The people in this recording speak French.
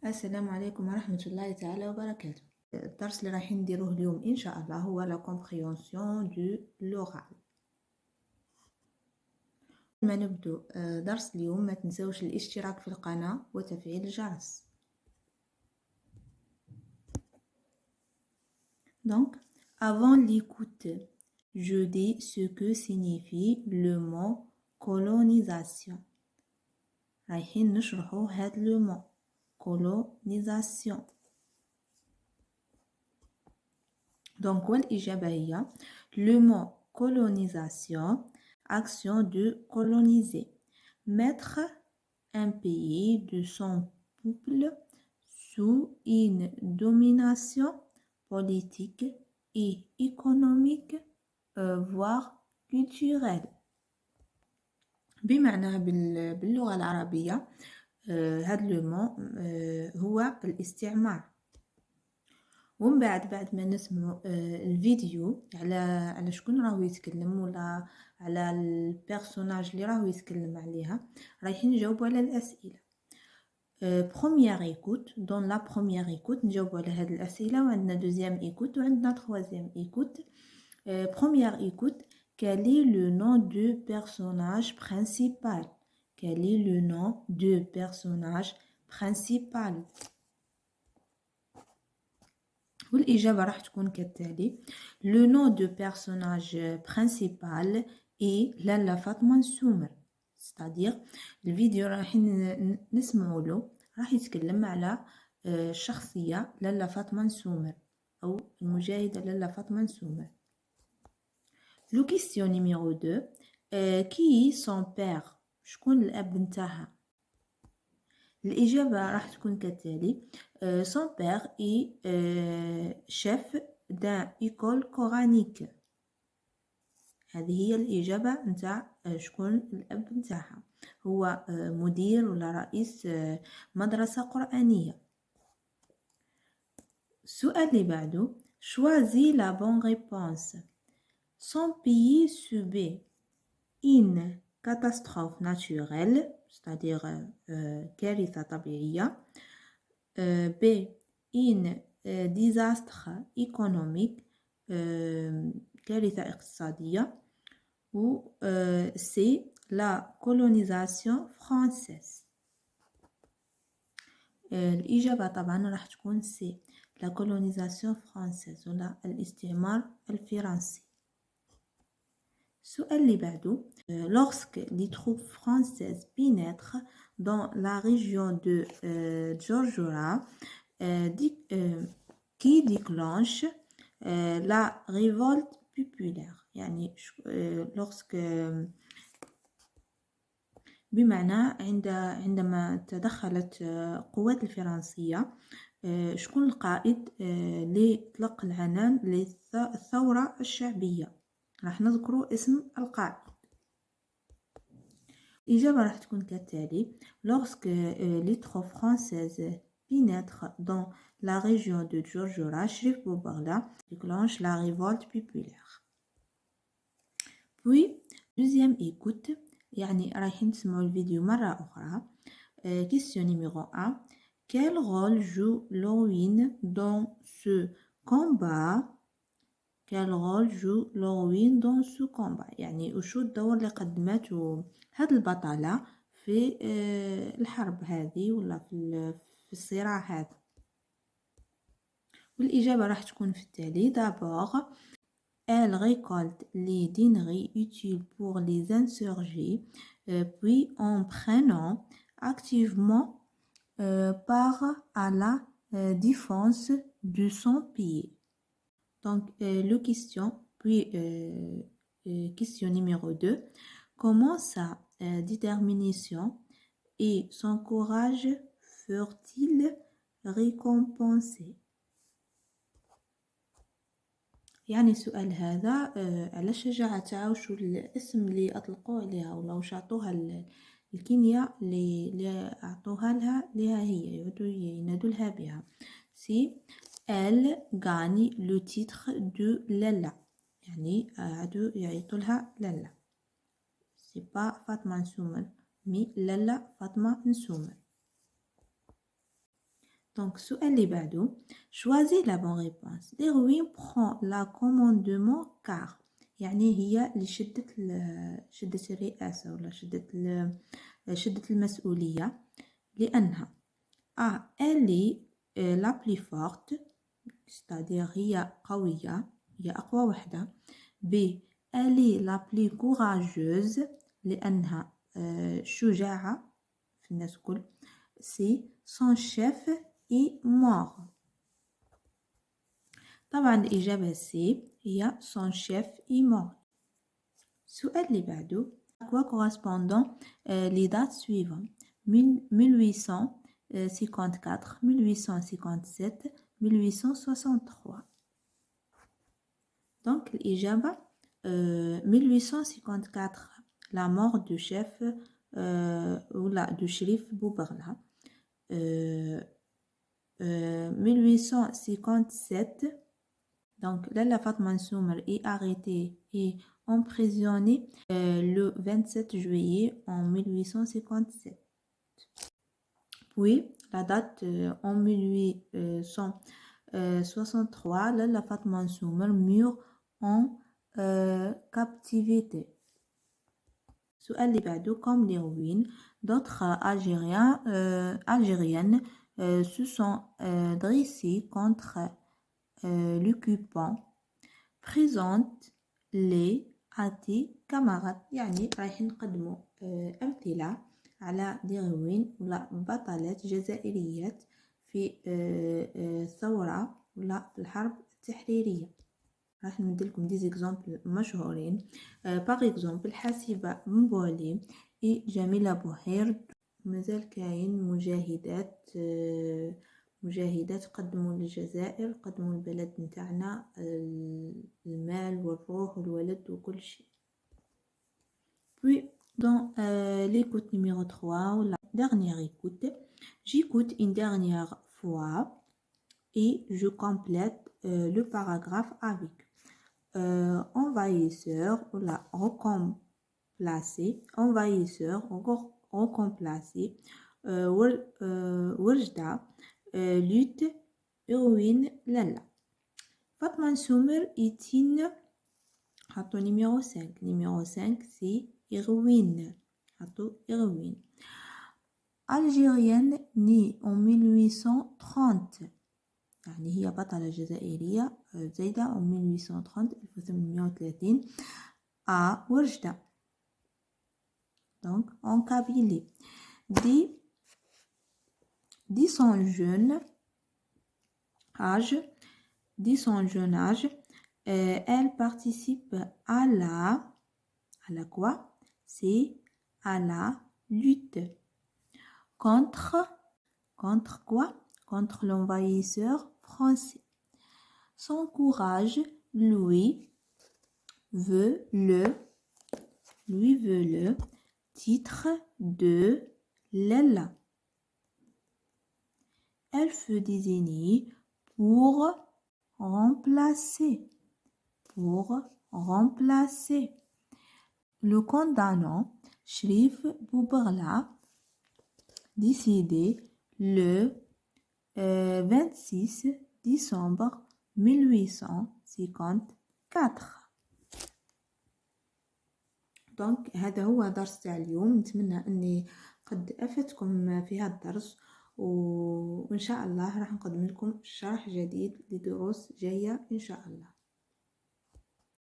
السلام عليكم ورحمة الله تعالى وبركاته. الدرس اللي رايحين نديروه اليوم إن شاء الله هو la compréhension de l'oral. ما نبدو درس اليوم ما تنسوش الاشتراك في القناة وتفعيل الجرس. Donc, avant l'écoute, je dis ce que signifie le mot colonisation. رايحين نشرحوا هذا le mot colonisation. Donc, والإجابة هي le mot colonisation, action de coloniser, mettre un pays de son peuple sous une domination politique et économique, voire culturelle. بمعنى باللغة العربية هذا لو مو هو الاستعمار. ومن بعد ما نسمعوا الفيديو على شكون راهو يتكلم ولا على البيرسوناج اللي راهو يتكلم عليها رايحين نجاوبوا على الأسئلة. première écoute, dans la première écoute نجاوبوا على هذه الأسئلة، وعندنا deuxième écoute وعندنا troisième écoute. Première écoute, quel est le nom du personnage principal? Quel est le nom du personnage principal? والإجابة راح تكون كالتالي. Le nom du personnage principal est لالا فاطمة نسومر. c'est-à-dire الفيديو راح نسمعوا له راح يتكلم على الشخصية لالا فاطمة نسومر أو المجاهدة لالا فاطمة نسومر. لو كيستيون نيميرو 2 كي سون بير؟ شكون الأب نتاعها؟ الإجابة راح تكون كالتالي. son père est chef d'un école coranique. هذه هي الإجابة نتاع شكون الأب نتاعها، هو مدير ولا رئيس مدرسة قرآنية. السؤال اللي بعده choisis la bonne réponse. Son pays subit une catastrophe naturelle, c'est-à-dire كارثة طبيعية. B. une désastre économique, كارثة اقتصادية. و C. la colonisation française. الإجابة طبعا راح تكون C. la colonisation française ولا الاستعمار الفرنسي. السؤال اللي بعده lorsque les troupes françaises pénètrent dans la région de Djordjora qui déclenche la révolte populaire. يعني lorsque بمعنى عندما تدخلت القوات الفرنسية شكون القائد لإطلاق العنان للثورة الشعبية؟ راح نذكروا اسم القائد. الإجابة راح تكون كالتالي. lorsque les troupes françaises pénètrent dans la région de Djordjora, Cherif Boubarla déclenche la révolte populaire. Puis deuxième écoute، يعني رايحين تسمعوا الفيديو مرة أخرى. question numéro 1. Quel rôle joue l'héroïne dans ce combat? Quel rôle joue l'héroïne dans ce combat؟ يعني وشو الدور اللي قدمته هاد البطلة في الحرب هذه ولا في الصراع هذا. والإجابة راح تكون في التالي. d'abord elle récolte les denrées utiles pour les insurgés, puis en prenant activement part à la défense de son pays. Donc, le question, puis question numéro 2. Comment sa détermination et son courage furent-ils récompensés؟ يعني السؤال هذا على شجاعتها وشو الاسم اللي أطلقوه عليها ولا وش عطوها الكينيا اللي أعطوها لها هي ينادوا لها بها. سي elle gagne le titre de لالا، يعني عادوا يعيطوا لها لالا. c'est pas فاطمة نسومر مي لالا فاطمة نسومر. دونك السؤال اللي بعده choisis la bonne réponse. داروين prend la commandement car يعني هي اللي شدت الرئاسة ولا شدت المسؤولية لأنها A elle est la plus forte c'est-à-dire هي قوية هي أقوى وحدة. B elle est la plus courageuse لأنها شجاعة في الناس الكل. C son chef est mort. طبعا الإجابة C هي son chef est mort. السؤال اللي بعده à quoi correspondent les dates suivantes 1854 1857 1863. Donc الإجابة 1854 la mort du chef ولا du shérif بوبغلا. 1857 donc Lalla Fatma Nsoumer est arrêtée et emprisonnée le 27 juillet en 1857. Puis la date en 1863 Lalla Fatma Nsoumer meurt en captivité. السؤال اللي بعده comme l'héroïne d'autres Algériennes se sont dressées contre l'occupant. Présente les à tes camarades. يعني رايح نقدموا أمثلة على ديروين ولا بطلات جزائريات في الثورة ولا في الحرب التحريرية. راح نمدلكم دي زيكزامبل مشهورين. باغ اكزامبل حسيبة مبولي اي جميلة بوهير. مازال كاين مجاهدات قدموا للجزائر قدموا البلد نتاعنا المال والروح والولد وكل شيء. Puis dans l'écoute numéro 3 ou la dernière écoute, j'écoute une dernière fois et je complète le paragraphe avec envahisseur ou la recomplacer, envahisseur, recomplacer, Wajda, lutte, héroïne, Lala. Fatma Nsoumer est une numéro 5. Numéro 5, c'est héroïne. Héroïne. Algérienne née en 1830. يعني هي بطلة جزائرية زايدة en 1830 1830 à Oujda donc en Kabylie. Dès son jeune âge elle participe à la quoi? C'est à la lutte contre quoi? Contre l'envahisseur français. Son courage lui veut le titre de Lella. Elle fut désignée pour remplacer le condamnant Cherif Boubarla décédé le 26 décembre 1854. دونك هذا هو درس تاع اليوم. نتمنى اني قد افدتكم في هذا الدرس وان شاء الله راح نقدم لكم شرح جديد لدروس جايه ان شاء الله.